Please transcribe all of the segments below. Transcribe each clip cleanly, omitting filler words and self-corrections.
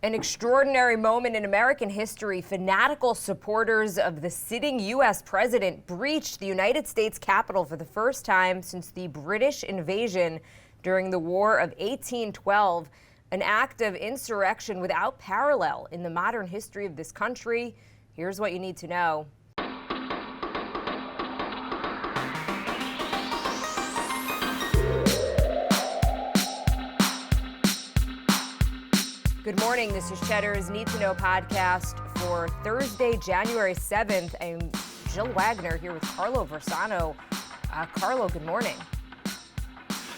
An extraordinary moment in American history. Fanatical supporters of the sitting U.S. president breached the United States Capitol for the first time since the British invasion during the War of 1812, an act of insurrection without parallel in the modern history of this country. Here's what you need to know. Good morning. This is Cheddar's Need2Know podcast for Thursday, January 7th. I'm Jill Wagner here with Carlo Versano. Carlo, good morning.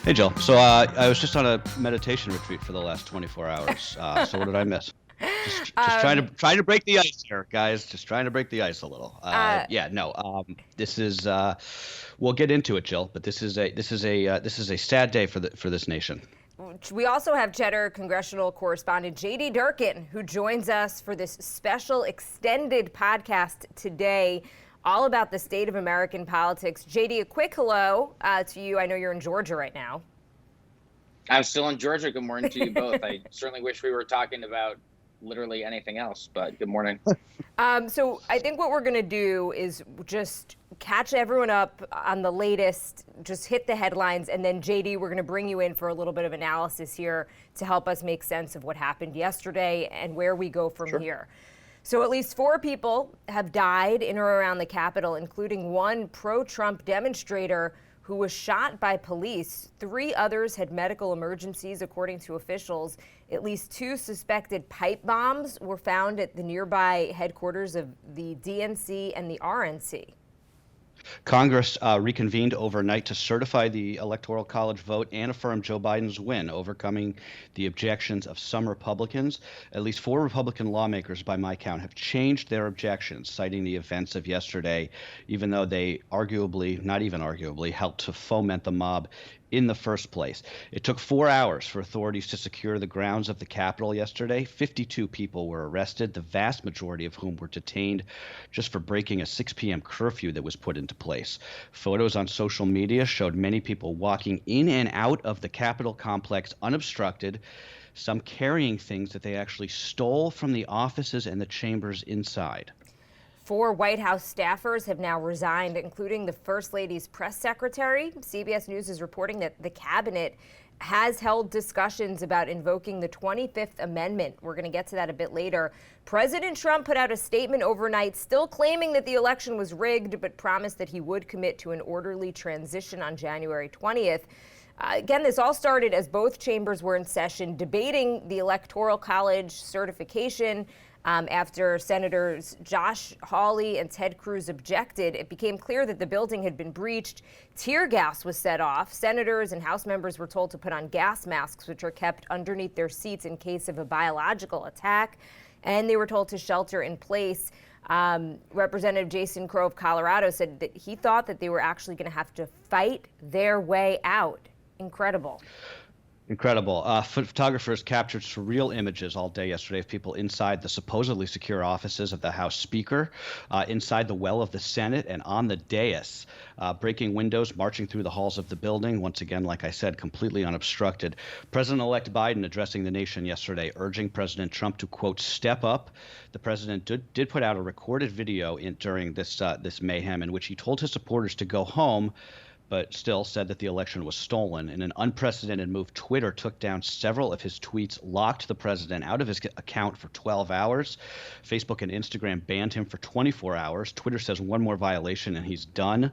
Hey, Jill. So I was just on a meditation retreat for the last 24 hours. So what did I miss? Just trying to break the ice here, guys. Just trying to break the ice a little. This is we'll get into it, Jill. But this is a sad day for this nation. We also have Cheddar congressional correspondent Durkin, who joins us for this special extended podcast today, all about the state of American politics. JD, a quick hello to you. I know you're in Georgia right now. I'm still in Georgia. Good morning to you both. I certainly wish we were talking about literally anything else, but good morning. So I think what we're going to do is just catch everyone up on the latest, just hit the headlines, and then JD, we're going to bring you in for a little bit of analysis here to help us make sense of what happened yesterday and where we go from here. So at least 4 people have died in or around the Capitol, including one pro-Trump demonstrator who was shot by police. 3 others had medical emergencies, according to officials. At least 2 suspected pipe bombs were found at the nearby headquarters of the DNC and the RNC. Congress reconvened overnight to certify the Electoral College vote and affirm Joe Biden's win, overcoming the objections of some Republicans. At least 4 Republican lawmakers, by my count, have changed their objections, citing the events of yesterday, even though they not even arguably, helped to foment the mob in the first place. It took 4 hours for authorities to secure the grounds of the Capitol yesterday. 52 people were arrested, the vast majority of whom were detained just for breaking a 6 p.m. curfew that was put into place. Photos on social media showed many people walking in and out of the Capitol complex unobstructed, some carrying things that they actually stole from the offices and the chambers inside. 4 White House staffers have now resigned, including the First Lady's press secretary. CBS News is reporting that the cabinet has held discussions about invoking the 25th Amendment. We're going to get to that a bit later. President Trump put out a statement overnight, still claiming that the election was rigged, but promised that he would commit to an orderly transition on January 20th. Again, this all started as both chambers were in session debating the Electoral College certification. After Senators Josh Hawley and Ted Cruz objected, it became clear that the building had been breached. Tear gas was set off. Senators and House members were told to put on gas masks, which are kept underneath their seats in case of a biological attack. And they were told to shelter in place. Representative Jason Crow of Colorado said that he thought that they were actually going to have to fight their way out. Incredible. Photographers captured surreal images all day yesterday of people inside the supposedly secure offices of the House Speaker, inside the well of the Senate, and on the dais, breaking windows, marching through the halls of the building. Once again, like I said, completely unobstructed. President-elect Biden addressing the nation yesterday, urging President Trump to, quote, step up. The president did put out a recorded video during this mayhem in which he told his supporters to go home, but still said that the election was stolen. In an unprecedented move, Twitter took down several of his tweets, locked the president out of his account for 12 hours. Facebook and Instagram banned him for 24 hours. Twitter says one more violation and he's done.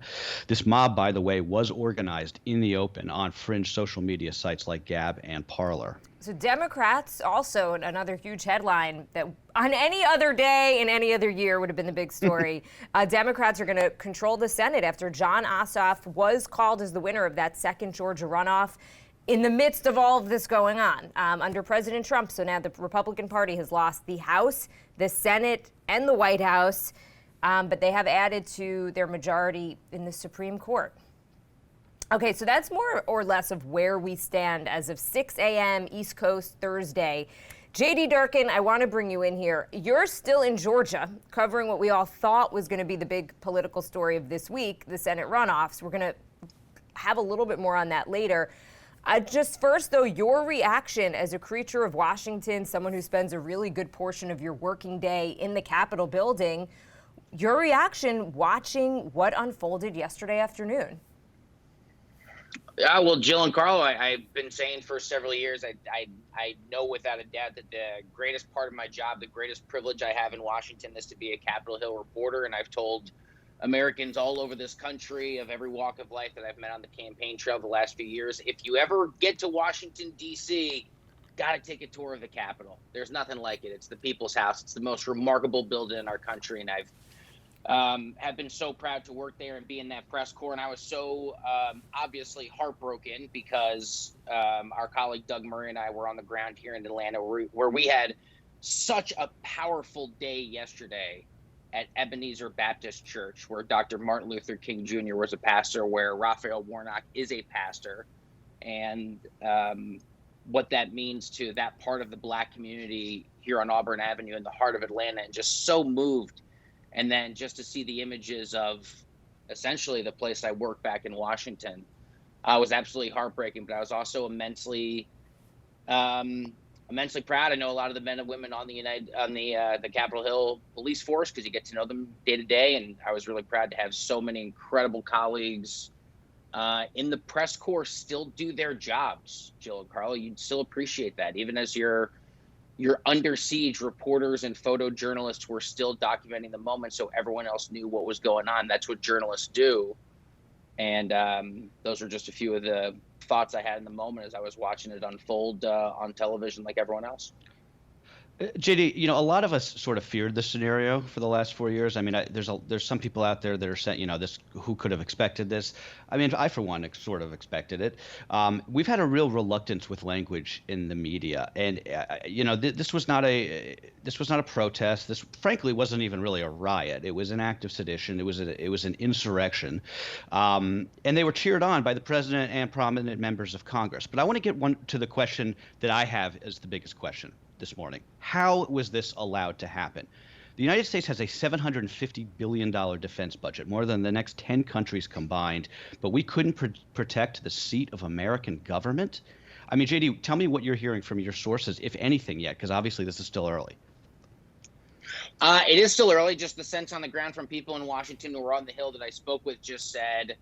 This mob, by the way, was organized in the open on fringe social media sites like Gab and Parler. So Democrats, also another huge headline that on any other day in any other year would have been the big story. Democrats are going to control the Senate after Jon Ossoff was called as the winner of that second Georgia runoff in the midst of all of this going on under President Trump. So now the Republican Party has lost the House, the Senate, and the White House, but they have added to their majority in the Supreme Court. Okay, so that's more or less of where we stand as of 6 a.m. East Coast Thursday. Durkin, I want to bring you in here. You're still in Georgia covering what we all thought was going to be the big political story of this week, the Senate runoffs. We're going to have a little bit more on that later. Just first, though, your reaction as a creature of Washington, someone who spends a really good portion of your working day in the Capitol building, your reaction watching what unfolded yesterday afternoon. Yeah, well, Jill and Carlo, I've been saying for several years, I know without a doubt that the greatest part of my job, the greatest privilege I have in Washington is to be a Capitol Hill reporter. And I've told Americans all over this country of every walk of life that I've met on the campaign trail the last few years, if you ever get to Washington, D.C., got to take a tour of the Capitol. There's nothing like it. It's the people's house. It's the most remarkable building in our country. And I've have been so proud to work there and be in that press corps. And I was so obviously heartbroken because our colleague Doug Murray and I were on the ground here in Atlanta where we had such a powerful day yesterday at Ebenezer Baptist Church, where Dr. Martin Luther King Jr. was a pastor, where Raphael Warnock is a pastor. And what that means to that part of the Black community here on Auburn Avenue in the heart of Atlanta, and just so moved. And then just to see the images of essentially the place I work back in Washington was absolutely heartbreaking. But I was also immensely proud. I know a lot of the men and women on the Capitol Hill police force, because you get to know them day to day. And I was really proud to have so many incredible colleagues in the press corps still do their jobs. Jill and Carlo, you'd still appreciate that, even as you're under siege. Reporters and photojournalists were still documenting the moment so everyone else knew what was going on. That's what journalists do. And those are just a few of the thoughts I had in the moment as I was watching it unfold on television like everyone else. JD, a lot of us sort of feared this scenario for the last 4 years. I mean, there's some people out there that are saying, who could have expected this? I mean, I, for one, sort of expected it. We've had a real reluctance with language in the media, and this was not a protest. This, frankly, wasn't even really a riot. It was an act of sedition. It was an insurrection, and they were cheered on by the president and prominent members of Congress. But I want to get to the question that I have as the biggest question this morning. How was this allowed to happen? The United States has a $750 billion defense budget, more than the next 10 countries combined, but we couldn't protect the seat of American government? I mean, JD, tell me what you're hearing from your sources, if anything yet, because obviously this is still early. It is still early. Just the sense on the ground from people in Washington who were on the Hill that I spoke with just said,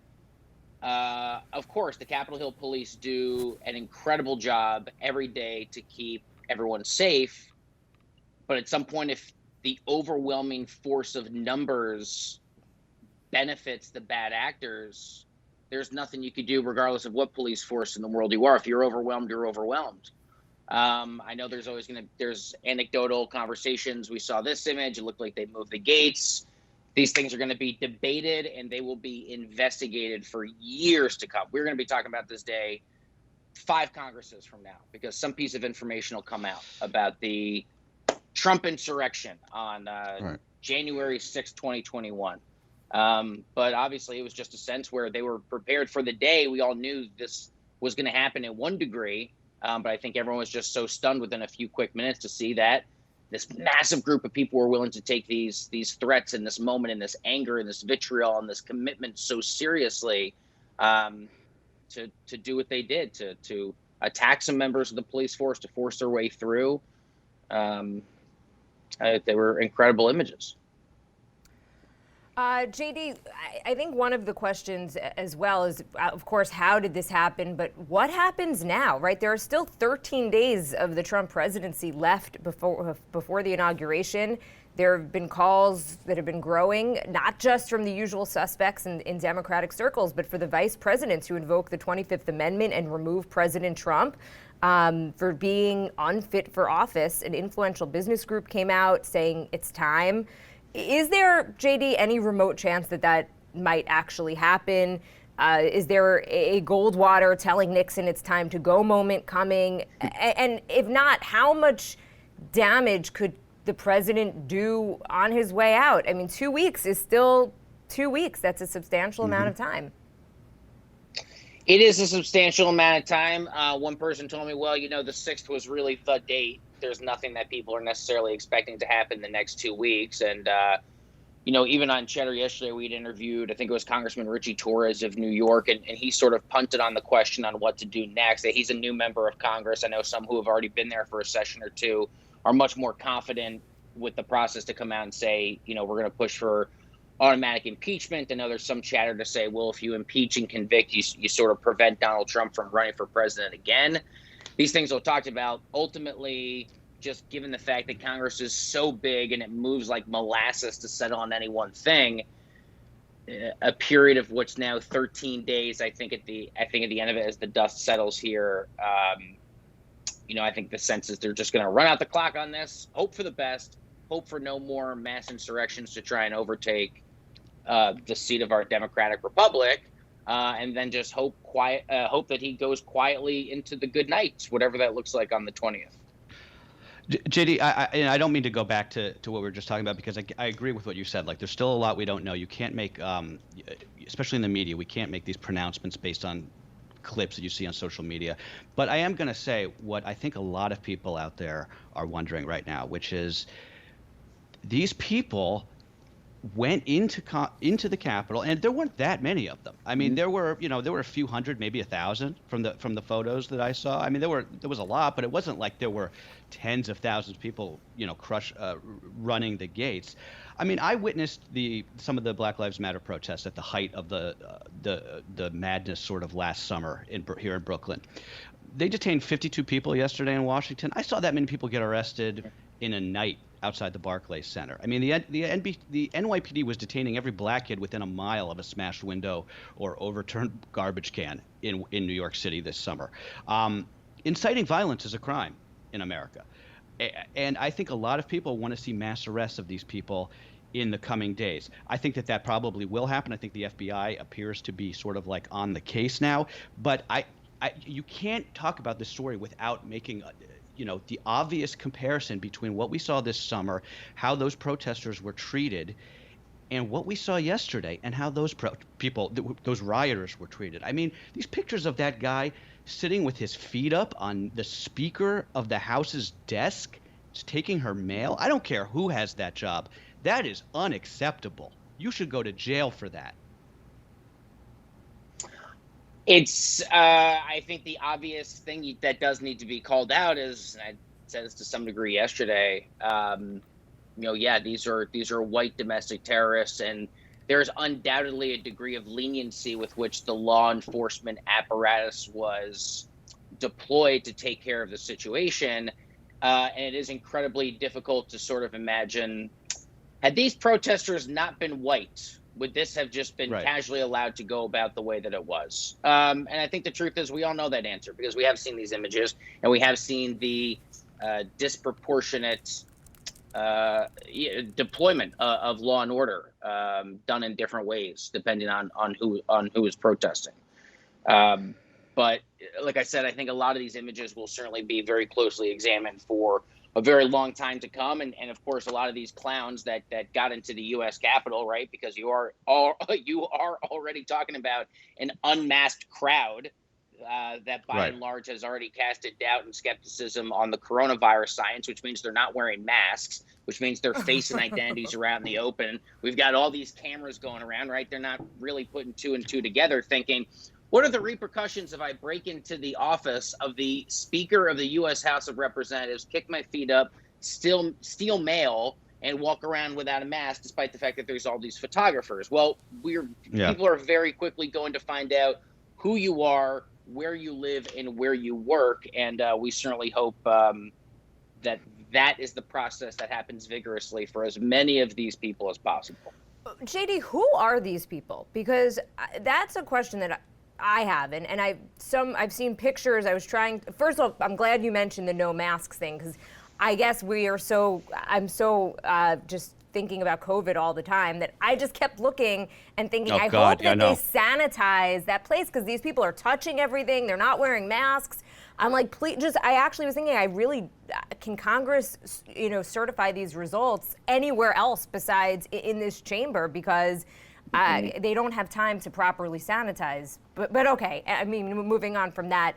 of course, the Capitol Hill police do an incredible job every day to keep everyone safe, but at some point, if the overwhelming force of numbers benefits the bad actors, there's nothing you could do regardless of what police force in the world you are. If you're overwhelmed, you're overwhelmed. I know there's anecdotal conversations. We saw this image. It looked like they moved the gates. These things are going to be debated and they will be investigated for years to come. We're going to be talking about this day 5 Congresses from now, because some piece of information will come out about the Trump insurrection on January 6, 2021. But obviously it was just a sense where they were prepared for the day. We all knew this was going to happen in one degree. But I think everyone was just so stunned within a few quick minutes to see that this massive group of people were willing to take these threats in this moment and this anger and this vitriol and this commitment so seriously, to do what they did, to attack some members of the police force, to force their way through. They were incredible images. JD, I think one of the questions as well is, of course, how did this happen? But what happens now, right? There are still 13 days of the Trump presidency left before the inauguration. There have been calls that have been growing, not just from the usual suspects in Democratic circles, but for the vice presidents who invoke the 25th Amendment and remove President Trump for being unfit for office. An influential business group came out saying it's time. Is there, JD, any remote chance that might actually happen? Is there a Goldwater telling Nixon it's time to go moment coming? And if not, how much damage could the president do on his way out? I mean, 2 weeks is still 2 weeks. That's a substantial amount of time. It is a substantial amount of time. One person told me, well, the 6th was really the date. There's nothing that people are necessarily expecting to happen the next 2 weeks. And, even on Cheddar yesterday, we'd interviewed, I think it was Congressman Richie Torres of New York, and he sort of punted on the question on what to do next. That he's a new member of Congress. I know some who have already been there for a session or two are much more confident with the process to come out and say, we're going to push for automatic impeachment. I know there's some chatter to say, well, if you impeach and convict, you sort of prevent Donald Trump from running for president again. These things we'll talk about. Ultimately, just given the fact that Congress is so big and it moves like molasses to settle on any one thing, a period of what's now 13 days, I think at the end of it, as the dust settles here, I think the sense is they're just going to run out the clock on this, hope for the best, hope for no more mass insurrections to try and overtake the seat of our democratic republic, and then just hope that he goes quietly into the good nights, whatever that looks like on the 20th. JD, I don't mean to go back to what we were just talking about, because I agree with what you said. Like, there's still a lot we don't know. You can't make, especially in the media, we can't make these pronouncements based on clips that you see on social media. But I am going to say what I think a lot of people out there are wondering right now, which is these people went into the Capitol, and there weren't that many of them. I mean, there were a few hundred, maybe 1,000 from the photos that I saw. I mean, there was a lot, but it wasn't like there were tens of thousands of people, running the gates. I mean, I witnessed some of the Black Lives Matter protests at the height of the madness sort of last summer here in Brooklyn. They detained 52 people yesterday in Washington. I saw that many people get arrested in a night outside the Barclays Center. I mean, the NYPD was detaining every black kid within a mile of a smashed window or overturned garbage can in New York City this summer. Inciting violence is a crime in America. And I think a lot of people want to see mass arrests of these people in the coming days. I think that probably will happen. I think the FBI appears to be sort of like on the case now. But you can't talk about this story without making the obvious comparison between what we saw this summer, how those protesters were treated, and what we saw yesterday, and how those those rioters were treated. I mean, these pictures of that guy sitting with his feet up on the Speaker of the House's desk, just taking her mail. I don't care who has that job. That is unacceptable. You should go to jail for that. It's, I think the obvious thing that does need to be called out is, and I said this to some degree yesterday, these are white domestic terrorists, and there's undoubtedly a degree of leniency with which the law enforcement apparatus was deployed to take care of the situation. And it is incredibly difficult to sort of imagine, had these protesters not been white, would this have just been casually allowed to go about the way that it was? And I think the truth is we all know that answer, because we have seen these images, and we have seen the disproportionate deployment of law and order done in different ways, depending on who is protesting. But like I said, I think a lot of these images will certainly be very closely examined for a very long time to come. And of course, a lot of these clowns that got into the U.S. Capitol, right, because you are already talking about an unmasked crowd that by and large has already casted doubt and skepticism on the coronavirus science, which means they're not wearing masks, which means their face and identities are out in the open. We've got all these cameras going around, right? They're not really putting two and two together, thinking, what are the repercussions if I break into the office of the Speaker of the U.S. House of Representatives, kick my feet up, steal mail, and walk around without a mask, despite the fact that there's all these photographers? Well, people are very quickly going to find out who you are, where you live, and where you work. And we certainly hope that is the process that happens vigorously for as many of these people as possible. JD, who are these people? Because that's a question that I have, and I've seen pictures. First of all, I'm glad you mentioned the no masks thing, because I guess I'm so just thinking about COVID all the time that I just kept looking and thinking, I hope that they sanitize that place, because these people are touching everything. They're not wearing masks. I'm like, please, I actually was thinking, can Congress, certify these results anywhere else besides in this chamber, because they don't have time to properly sanitize. But okay, I mean, moving on from that,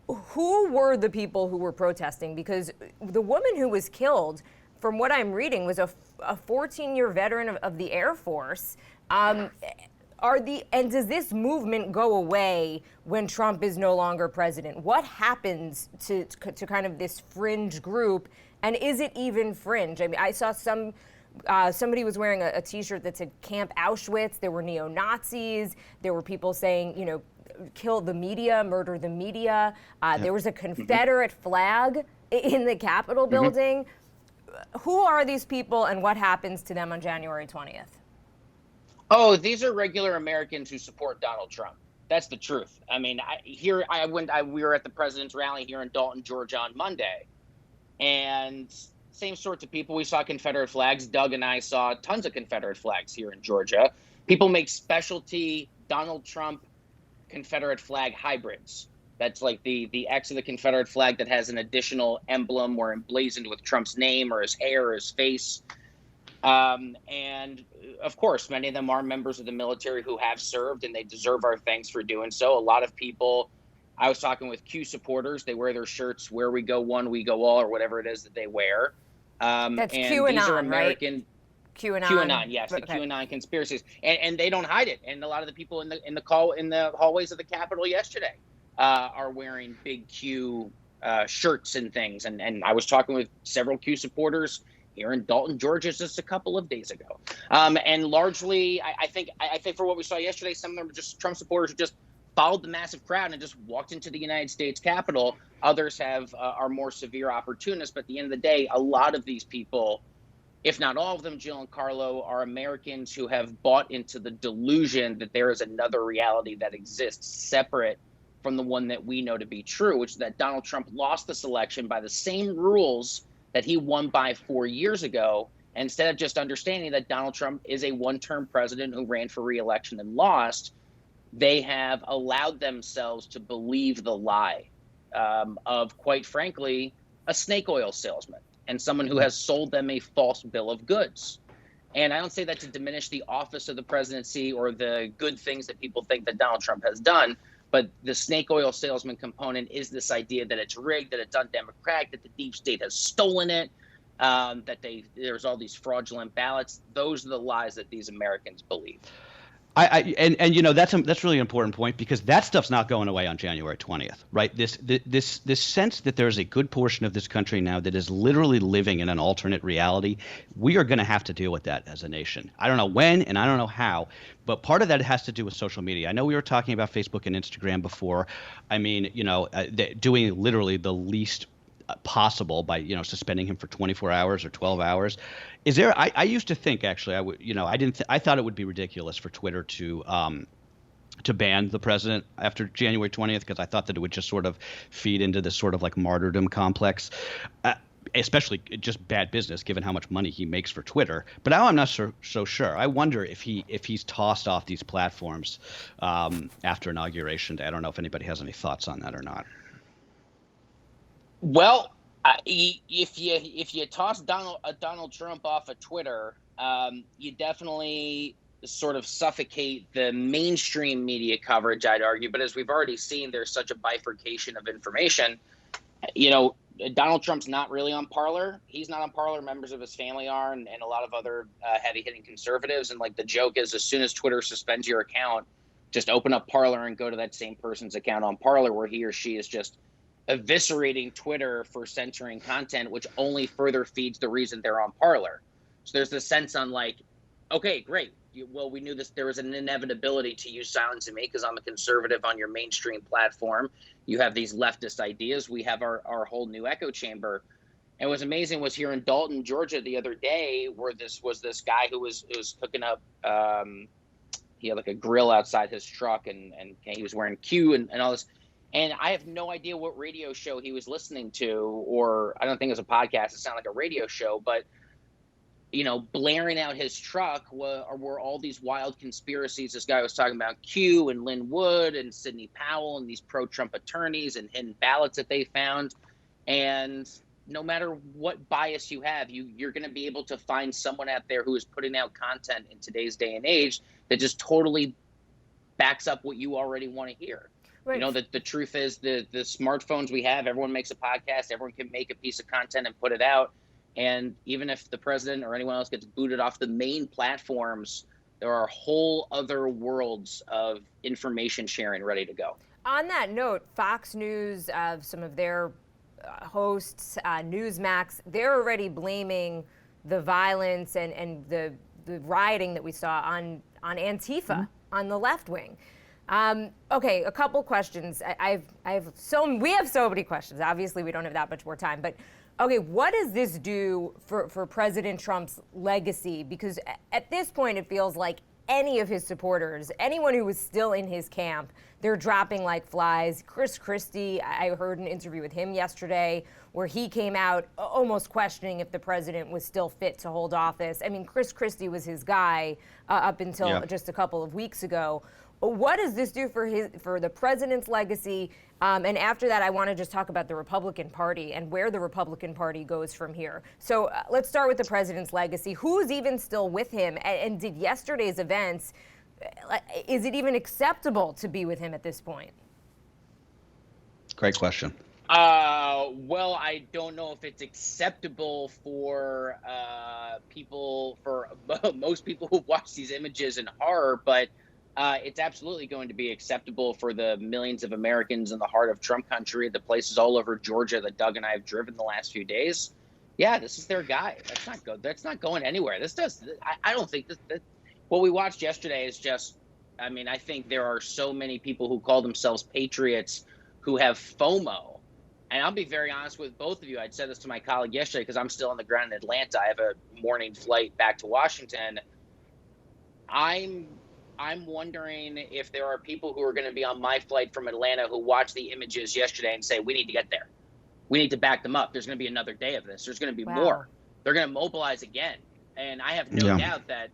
who were the people who were protesting? Because the woman who was killed, from what I'm reading, was a 14-year veteran of the Air Force. And does this movement go away when Trump is no longer president? What happens to kind of this fringe group, and is it even fringe? I mean, I saw somebody was wearing a T-shirt that said Camp Auschwitz. There were neo-Nazis. There were people saying, kill the media, murder the media. There was a Confederate flag in the Capitol building. Who are these people, and what happens to them on January 20th? Oh, these are regular Americans who support Donald Trump. That's the truth. I mean, we were at the president's rally here in Dalton, Georgia on Monday, and same sorts of people. We saw Confederate flags. Doug and I saw tons of Confederate flags here in Georgia. People make specialty Donald Trump Confederate flag hybrids. That's like the X of the Confederate flag that has an additional emblem or emblazoned with Trump's name or his hair or his face. And of course, many of them are members of the military who have served, and they deserve our thanks for doing so. A lot of people, I was talking with Q supporters, they wear their shirts, "Where we go one, we go all," or whatever it is that they wear. That's and QAnon, these are American, right? QAnon. QAnon, yes, the okay. QAnon conspiracies, and they don't hide it. And a lot of the people in the hallways of the Capitol yesterday are wearing big Q shirts and things. And I was talking with several Q supporters here in Dalton, Georgia, just a couple of days ago. And largely, I think for what we saw yesterday, some of them were just Trump supporters who just followed the massive crowd and just walked into the United States Capitol. Others are more severe opportunists. But at the end of the day, a lot of these people, if not all of them, Jill and Carlo, are Americans who have bought into the delusion that there is another reality that exists separate from the one that we know to be true, which is that Donald Trump lost this election by the same rules that he won by 4 years ago. And instead of just understanding that Donald Trump is a one-term president who ran for re-election and lost, they have allowed themselves to believe the lie of, quite frankly, a snake oil salesman and someone who has sold them a false bill of goods. And I don't say that to diminish the office of the presidency or the good things that people think that Donald Trump has done, but the snake oil salesman component is this idea that it's rigged, that it's undemocratic, that the deep state has stolen it, that there's all these fraudulent ballots. Those are the lies that these Americans believe. That's really an important point, because that stuff's not going away on January 20th, right? This sense that there's a good portion of this country now that is literally living in an alternate reality. We are going to have to deal with that as a nation. I don't know when and I don't know how, but part of that has to do with social media. I know we were talking about Facebook and Instagram before. I mean, doing literally the least possible by suspending him for 24 hours or 12 hours. Is there? I used to think, actually, I thought it would be ridiculous for Twitter to ban the president after January 20th, because I thought that it would just sort of feed into this sort of like martyrdom complex, especially just bad business given how much money he makes for Twitter. But now I'm not so sure. I wonder if he's tossed off these platforms after inauguration day. I don't know if anybody has any thoughts on that or not. Well, if you toss Donald Trump off of Twitter, you definitely sort of suffocate the mainstream media coverage, I'd argue. But as we've already seen, there's such a bifurcation of information. Donald Trump's not really on Parler. He's not on Parler. Members of his family are, and a lot of other heavy-hitting conservatives. And like the joke is, as soon as Twitter suspends your account, just open up Parler and go to that same person's account on Parler, where he or she is just eviscerating Twitter for censoring content, which only further feeds the reason they're on Parler. So there's this sense on like, okay, great. Well, we knew this. There was an inevitability to use silencing me because I'm a conservative on your mainstream platform. You have these leftist ideas. We have our whole new echo chamber. And what's amazing was here in Dalton, Georgia, the other day, where this guy who was cooking up. He had like a grill outside his truck, and he was wearing Q and all this. And I have no idea what radio show he was listening to, or I don't think it was a podcast. It sounded like a radio show, but blaring out his truck were all these wild conspiracies. This guy was talking about Q and Lynn Wood and Sidney Powell and these pro-Trump attorneys and hidden ballots that they found. And no matter what bias you have, you're going to be able to find someone out there who is putting out content in today's day and age that just totally backs up what you already want to hear. Right. The truth is the smartphones we have, everyone makes a podcast, everyone can make a piece of content and put it out. And even if the president or anyone else gets booted off the main platforms, there are whole other worlds of information sharing ready to go. On that note, Fox News, some of their hosts, Newsmax, they're already blaming the violence and the rioting that we saw on Antifa, on the left wing. Okay, a couple questions. We have so many questions. Obviously, we don't have that much more time, but okay, what does this do for President Trump's legacy? Because at this point, it feels like any of his supporters, anyone who was still in his camp, they're dropping like flies. Chris Christie, I heard an interview with him yesterday where he came out almost questioning if the president was still fit to hold office. I mean, Chris Christie was his guy up until just a couple of weeks ago. What does this do for the president's legacy? And after that, I want to just talk about the Republican Party and where the Republican Party goes from here. So let's start with the president's legacy. Who's even still with him? And did yesterday's events, is it even acceptable to be with him at this point? Great question. Well, I don't know if it's acceptable for most people who watch these images in horror, but it's absolutely going to be acceptable for the millions of Americans in the heart of Trump country, the places all over Georgia that Doug and I have driven the last few days. Yeah, this is their guy. That's not good. That's not going anywhere. I don't think that what we watched yesterday is just, I mean, I think there are so many people who call themselves patriots who have FOMO. And I'll be very honest with both of you. I'd said this to my colleague yesterday because I'm still on the ground in Atlanta. I have a morning flight back to Washington. I'm wondering if there are people who are going to be on my flight from Atlanta who watched the images yesterday and say, we need to get there. We need to back them up. There's going to be another day of this. There's going to be more. They're going to mobilize again. And I have no doubt that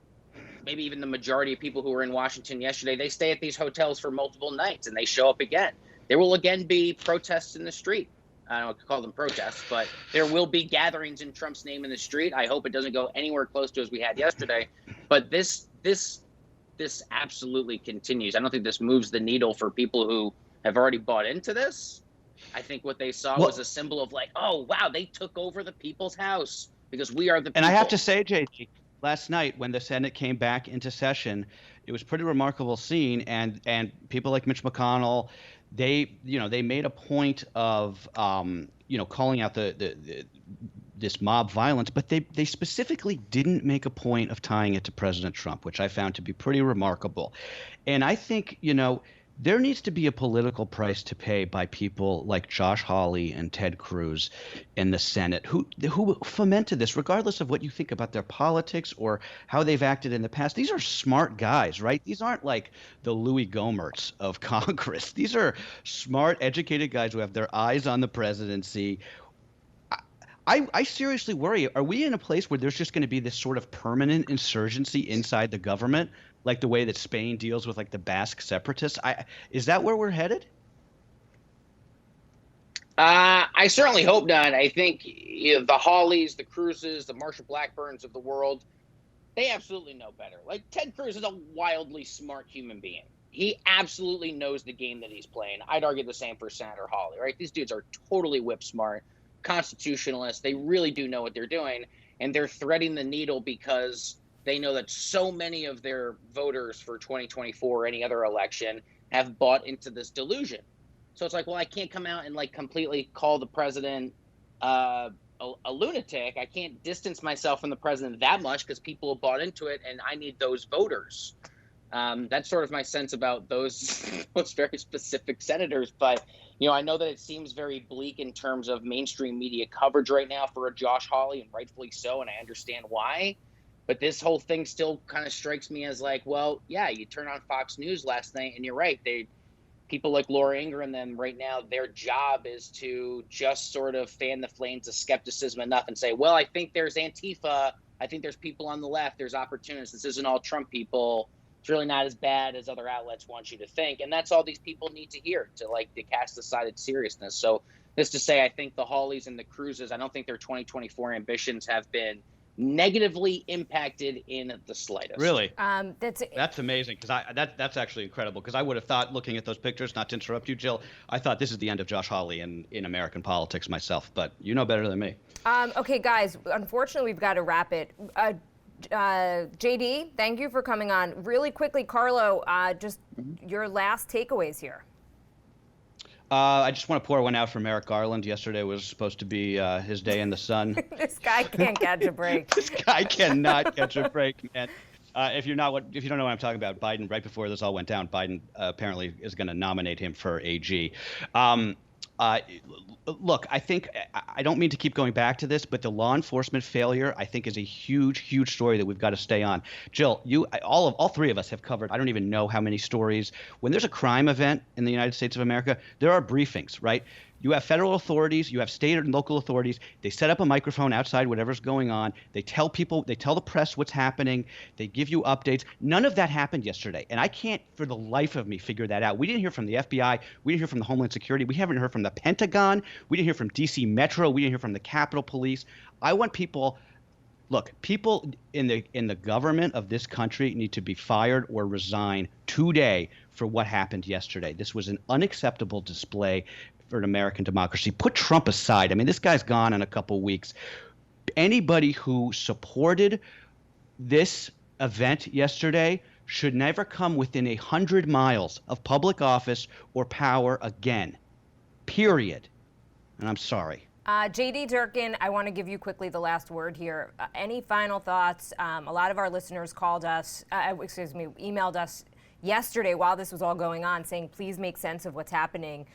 maybe even the majority of people who were in Washington yesterday, they stay at these hotels for multiple nights and they show up again. There will again be protests in the street. I don't call them protests, but there will be gatherings in Trump's name in the street. I hope it doesn't go anywhere close to as we had yesterday. But this absolutely continues. I don't think this moves the needle for people who have already bought into this. I think what they saw was a symbol of like, oh, wow, they took over the people's house because we are the people. And I have to say, JG, last night when the Senate came back into session, it was a pretty remarkable scene. And people like Mitch McConnell, they made a point of, calling out this mob violence, but they specifically didn't make a point of tying it to President Trump, which I found to be pretty remarkable. And I think, there needs to be a political price to pay by people like Josh Hawley and Ted Cruz in the Senate who fomented this, regardless of what you think about their politics or how they've acted in the past. These are smart guys, right? These aren't like the Louis Gohmerts of Congress. These are smart, educated guys who have their eyes on the presidency. I seriously worry, are we in a place where there's just going to be this sort of permanent insurgency inside the government, like the way that Spain deals with like the Basque separatists? Is that where we're headed? I certainly hope not. I think the Hawleys, the Cruzes, the Marsha Blackburns of the world, they absolutely know better. Like Ted Cruz is a wildly smart human being. He absolutely knows the game that he's playing. I'd argue the same for Senator Hawley, right? These dudes are totally whip smart, constitutionalists. They really do know what they're doing, and they're threading the needle because they know that so many of their voters for 2024 or any other election have bought into this delusion. So it's like, well, I can't come out and like completely call the president a lunatic. I can't distance myself from the president that much because people have bought into it, and I need those voters. That's sort of my sense about those very specific senators. But, I know that it seems very bleak in terms of mainstream media coverage right now for a Josh Hawley, and rightfully so, and I understand why. But this whole thing still kind of strikes me as like, well, yeah, you turn on Fox News last night, and you're right. People like Laura Ingraham and them right now, their job is to just sort of fan the flames of skepticism enough and say, well, I think there's Antifa. I think there's people on the left. There's opportunists. This isn't all Trump people. It's really not as bad as other outlets want you to think. And that's all these people need to hear to cast aside its seriousness. So this to say, I think the Hawleys and the Cruzes, I don't think their 2024 ambitions have been negatively impacted in the slightest. Really? That's That's amazing, because that's actually incredible, because I would have thought, looking at those pictures, not to interrupt you, Jill, I thought this is the end of Josh Hawley in American politics myself, but you know better than me. Okay, guys, unfortunately, we've got to wrap it. JD, thank you for coming on. Really quickly, Carlo, just your last takeaways here. I just want to pour one out for Merrick Garland. Yesterday was supposed to be his day in the sun. This guy can't catch a break. This guy cannot catch a break, man. If you don't know what I'm talking about, Biden, right before this all went down, Biden apparently is going to nominate him for AG. Look, I think I don't mean to keep going back to this, but the law enforcement failure, I think, is a huge, huge story that we've got to stay on. Jill, all three of us have covered, I don't even know how many stories. When there's a crime event in the United States of America, there are briefings, right? You have federal authorities, you have state and local authorities. They set up a microphone outside whatever's going on. They tell people, they tell the press what's happening. They give you updates. None of that happened yesterday. And I can't for the life of me figure that out. We didn't hear from the FBI. We didn't hear from the Homeland Security. We haven't heard from the Pentagon. We didn't hear from DC Metro. We didn't hear from the Capitol Police. I want people in the government of this country need to be fired or resign today for what happened yesterday. This was an unacceptable display for an American democracy. Put Trump aside. I mean, this guy's gone in a couple weeks. Anybody who supported this event yesterday should never come within 100 miles of public office or power again. Period. And I'm sorry. JD Durkin, I want to give you quickly the last word here. Any final thoughts? A lot of our listeners emailed us yesterday while this was all going on, saying, please make sense of what's happening.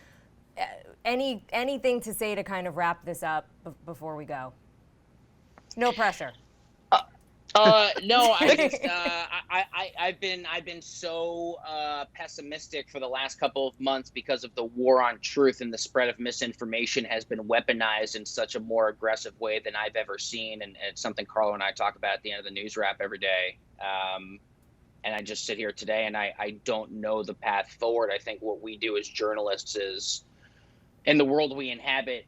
Anything to say to kind of wrap this up before we go? No pressure. No, I just I've been so pessimistic for the last couple of months because of the war on truth, and the spread of misinformation has been weaponized in such a more aggressive way than I've ever seen, and it's something Carlo and I talk about at the end of the news wrap every day. And I just sit here today and I don't know the path forward. I think what we do as journalists is, in the world we inhabit,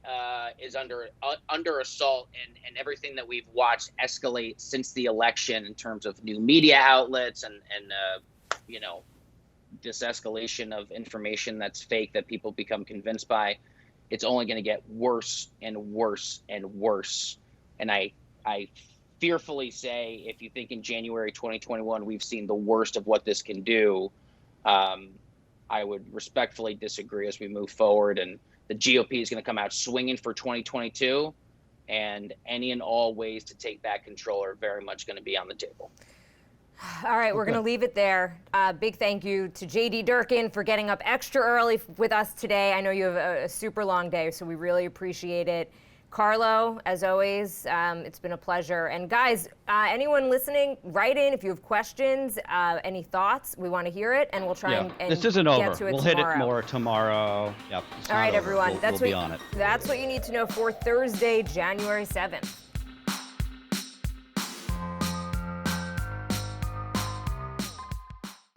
is under assault, and everything that we've watched escalate since the election in terms of new media outlets and this escalation of information that's fake that people become convinced by, it's only going to get worse and worse and worse. And I fearfully say, if you think in January 2021 we've seen the worst of what this can do, I would respectfully disagree as we move forward. And the GOP is going to come out swinging for 2022, and any and all ways to take back control are very much going to be on the table. All right, we're going to leave it there. Big thank you to JD Durkin for getting up extra early with us today. I know you have a super long day, so we really appreciate it. Carlo, as always, it's been a pleasure. And guys, anyone listening, write in if you have questions, any thoughts. We want to hear it, and we'll try and this isn't get over. to it We'll tomorrow. hit it more tomorrow. Yep. All right, everyone. We'll be on it. That's what you need to know for Thursday, January 7th.